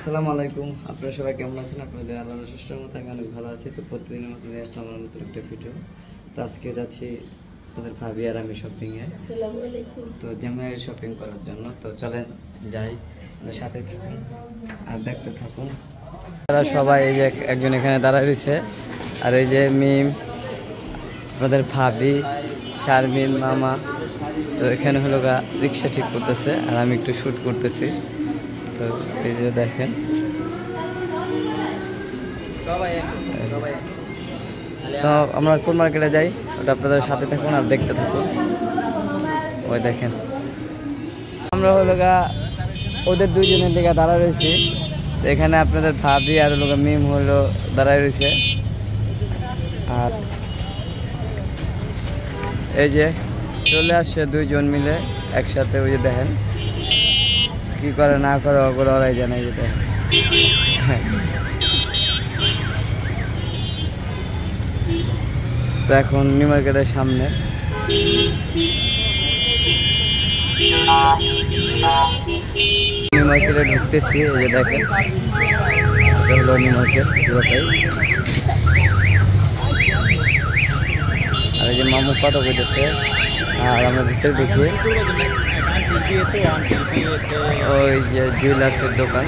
আসসালামু আলাইকুম, আপনারা সবাই কেমন আছেন? আপনাদের আল্লাহর সুস্থের মতো আমি অনেক ভালো আছি। তো প্রতিদিনের মতো নিয়ে আসলাম আমার নতুন একটা ভিডিও। তো আজকে যাচ্ছি আমাদের ভাবি আর আমি শপিংয়ে। তো জামাইয়ের শপিং করার জন্য। তো চলেন যাই, সাথে থাকুন আর দেখতে থাকুন। তারা সবাই এই যে একজন এখানে দাঁড়ায় রয়েছে, আর এই যে মিম, আমাদের ভাবি, শারমিন, মামা। তো এখানে হলো রিক্সা ঠিক করতেছে আর আমি একটু শ্যুট করতেছি। তো এই যে দেখেন তো আমরা কোন মার্কেটে যাই ওটা আপনাদের সাথে থাকুন আর দেখতে থাকুন। ওই দেখেন আমরা হলো ওদের দুইজনের দিকে দাঁড়ায় রয়েছি। তো এখানে আপনাদের ভাবি আর হলো মিম হলো দাঁড়ায় রয়েছে। আর এই যে চলে আসছে দুইজন মিলে একসাথে। ওই যে দেখেন কি করে না করে ওরাই জানে। এই যে দেখেন তো এখন নিউ মার্কেটের সামনে নিউ মার্কেটে ঢুকতেছি। এই যে দেখেন এটা হলো নিউ মার্কেট পুরোটাই। আর এই যে মামু কত করতেছে আর আমরা ভিতরে ঢুকি। ওই যে জুয়েলার্সের দোকান।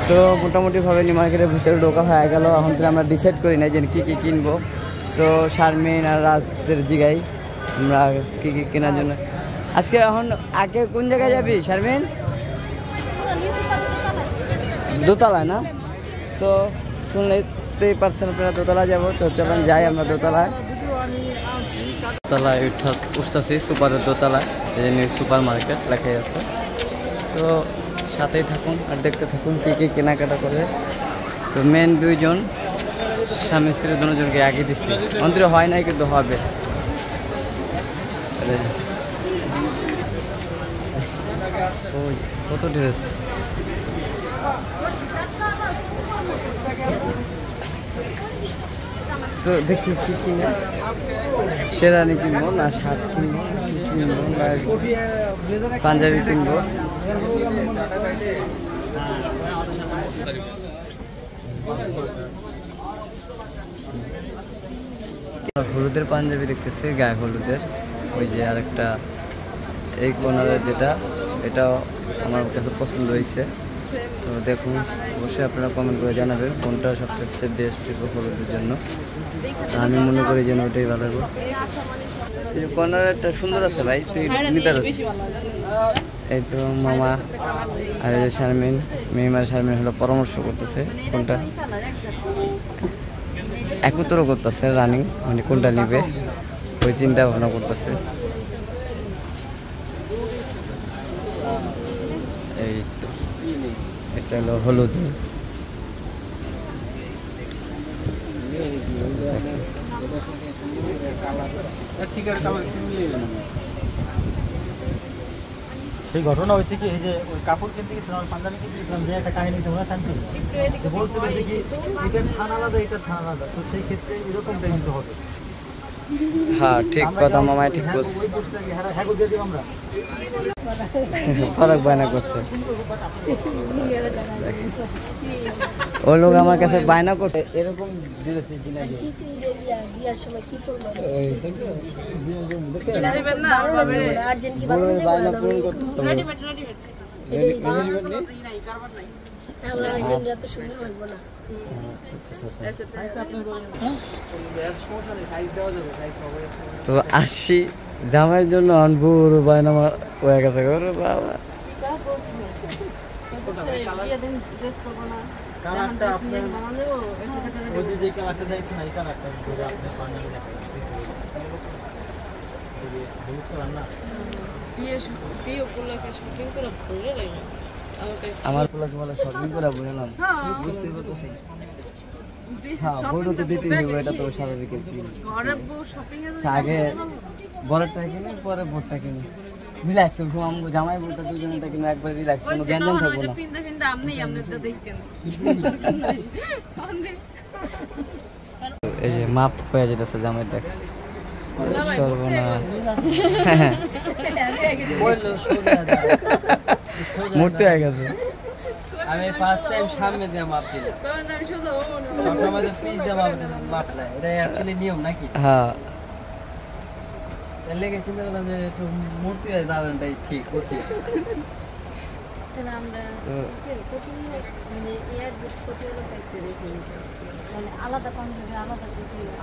তো মোটামুটিভাবে নিউ মার্কেটের ভিতরে ঢোকা হয়ে গেল। এখন তো আমরা ডিসাইড করি না যে কী কী কিনবো। তো শারমিন আর রাজদের জিগাই আমরা কী কী কেনার জন্য। আজকে এখন আগে কোন জায়গায় যাবি শারমিন? দোতলায় না? তো শুনতেই পারছেন আপনারা দোতলায় যাবো। তো চলেন যাই আমরা দোতলায়। দোতলায় উঠতেছি সুপারের দোতলায়। এই যে নিউ সুপার মার্কেট লেখাই আছে। তো সাথেই থাকুন আর দেখতে থাকুন কী কী কেনাকাটা করে। তো মেন দুইজন স্বামী স্ত্রী দুজনকে আগে দিচ্ছি। মন্ত্রী হয় নাই কিন্তু হবে। ওই কত ড্রেস। তো দেখি কি কিনে, শেরানি কিনবো না শার্ট কিনবো না পাঞ্জাবি কিনবো। হলুদের পাঞ্জাবি দেখতেছি, গায়ে হলুদের। ওই যে আরেকটা এই কর্নারের যেটা, এটাও আমার কাছে পছন্দ হয়েছে। তো দেখুন, অবশ্যই আপনারা কমেন্ট করে জানাবেন কোনটা সবচেয়ে বেস্ট হলুদের জন্য। আমি মনে করি যেন ওটাই ভালো হবে। এই যে কর্নারটা সুন্দর আছে ভাই, তুই নিতে পারছিস। এই তো মামা আর এই যে শারমিন, মেম আর শারমিন হলো পরামর্শ করতেছে কোনটা একত্র করতেছে রানিং, মানে কোনটা নিবে ওই চিন্তা ভাবনা করতেছে। এই তো এটা হলো হলুদ। সেই ঘটনা হয়েছে কি, এই যে ওই কাপড় কিনতে গেছিলাম, পাঞ্জাবি কিনতে গেছিলাম, যে একটা কাহিনী ছিল না শান্তি, বলছিলেন যে কি এটার থান আলাদা এটার থান আলাদা। তো সেই ক্ষেত্রে এরকমটা কিন্তু হবে। হ্যাঁ ঠিক কথা মামাই ঠিক বলছে। ফরক বায়না করছে ও লোক আমার কাছে বায়না করছে এরকম দিয়েছে কিনা দিয়ে। বায়না পূরণ করতে তো আসছি জামাইয়ের জন্য আনবুর বায়না হয়ে গেছে বাবা। আমার প্লাস বলে শপিং করে বুঝলাম, বুঝতে পারছি। হ্যাঁ বড় তো দিতেই হবে, এটা তো স্বাভাবিক। আগে বড়টা কিনে পরে বোরটা কিনে রিল্যাক্স। জামাই বোরটা দুজনটা কিনে একবার রিল্যাক্স, কোনো গ্যাঞ্জাম থাকবো না। এই যে মাপ হয়ে যেতেছে জামাই দেখ। সর্বনাশ মূর্তি হয়ে গেছে। আমি ফার্স্ট টাইম সামনে দিয়ে মাপ দিলাম, সবসময় তো পিস দিয়ে মাপ নেয়, এটা অ্যাকচুয়ালি নিয়ম নাকি? হ্যাঁ এর লেগে চিন্তা করলাম যে একটু মূর্তি দাঁড়ানটাই ঠিক হচ্ছে। আলাদা পাঞ্জাবি আলাদা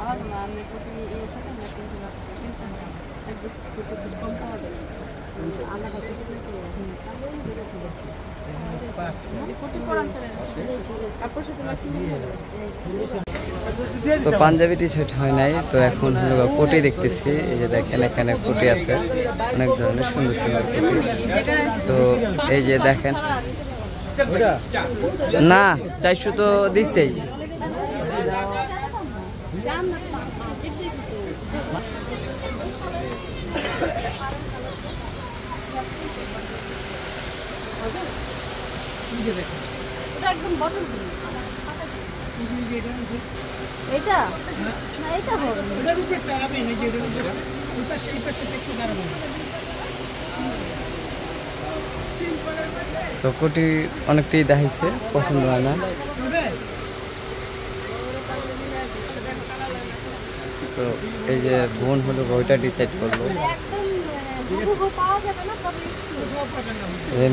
আলাদা না, আমি এর সাথে ম্যাচিং কম পাওয়া যায় আলাদা তো পাঞ্জাবি টি শার্ট হয় নাই, তো এখন হলো কোটি দেখতেছি। এই যে দেখেন এখানে কোটি আছে, অনেক ধরনের সুন্দর সুন্দর কোটি। তো এই যে দেখেন, না 400 তো দিচ্ছেই। এটা না, এটা হবে তো কোটি অনেকটাই দেখাইছে, পছন্দ হয় না। তো এই যে বোন হলো ওইটা ডিসাইড করলো,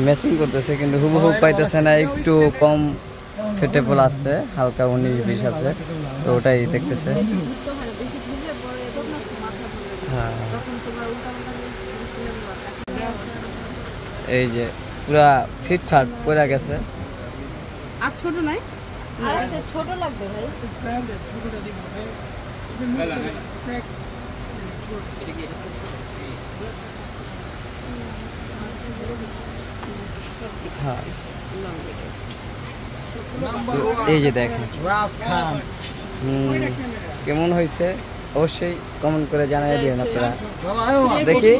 ম্যাচিং করতেছে কিন্তু হুবহু পাইতেছে না, একটু কম ফিটেবল আছে, হালকা 19-20 আছে, তো ওটাই দেখতেছে। হ্যাঁ এই যে পুরা ফিটফাট পড়ে গেছে। আর ছোট নাই, আর ছোট লাগবে ভাই। হ্যাঁ এই যে দেখেন কেমন হয়েছে অবশ্যই কমেন্ট করে জানাই দিবেন আপনারা। দেখি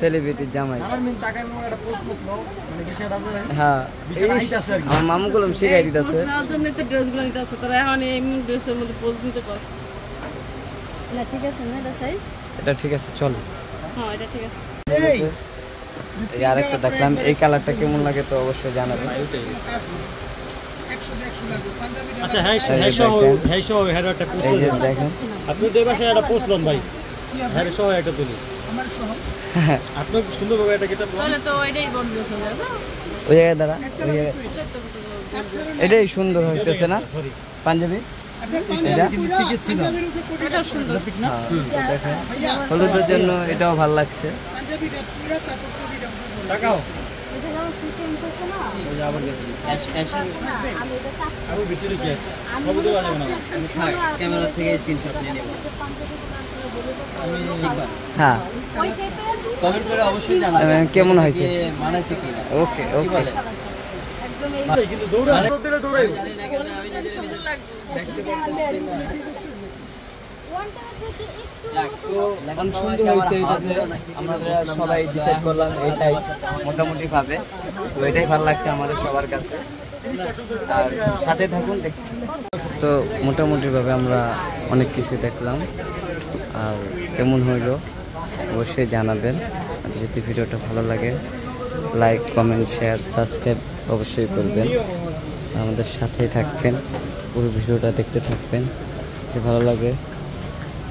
সেলিব্রিটির জামাই। হ্যাঁ আমার মামুগুলো শিখাই দিতেছে। এটা ঠিক আছে, চলো। আরেকটা দেখলাম, এই কালারটা কেমন লাগে তো অবশ্যই জানাবেন। আচ্ছা হ্যাঁ দেখেন আপনি তো বাসায় একটা পোস্ট লন ভাই, হ্যাঁ সহ একটা তুলি আপনি সুন্দরভাবে একটা গেটআপ তাহলে তো এটাই বড় দিয়েছে না ওই জায়গায় দাঁড়া, ওই জায়গায় এটাই সুন্দর হইতেছে না পাঞ্জাবি? এটা সুন্দর, দেখেন হলুদের জন্য এটাও ভালো লাগছে। হ্যাঁ কমেন্ট করে অবশ্যই জানাবেন কেমন হয়েছে, মানাইছে কিনা। ওকে ওকে। কিন্তু দৌড়াই দৌড়াই এখন সুন্দর হয়েছে, এটাতে আমরা সবাই ডিসাইড করলাম এটাই মোটামুটি ভাবে, তো এটাই ভালো লাগছে আমাদের সবার কাছে। আর সাথে থাকুন দেখুন। তো মোটামুটি ভাবে আমরা অনেক কিছু দেখলাম, আর কেমন হইলো অবশ্যই জানাবেন। যদি ভিডিওটা ভালো লাগে লাইক কমেন্ট শেয়ার সাবস্ক্রাইব অবশ্যই করবেন, আমাদের সাথেই থাকবেন, পুরো ভিডিওটা দেখতে থাকবেন। যদি ভালো লাগে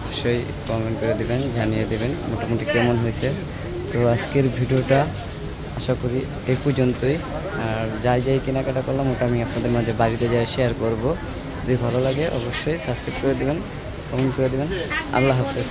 অবশ্যই কমেন্ট করে দেবেন, জানিয়ে দেবেন মোটামুটি কেমন হয়েছে। তো আজকের ভিডিওটা আশা করি এই পর্যন্তই। আর যাই কেনাকাটা করলাম ওটা আমি আপনাদের মাঝে বাড়িতে যাই শেয়ার করব। যদি ভালো লাগে অবশ্যই সাবস্ক্রাইব করে দেবেন, কমেন্ট করে দেবেন। আল্লাহ হাফেজ।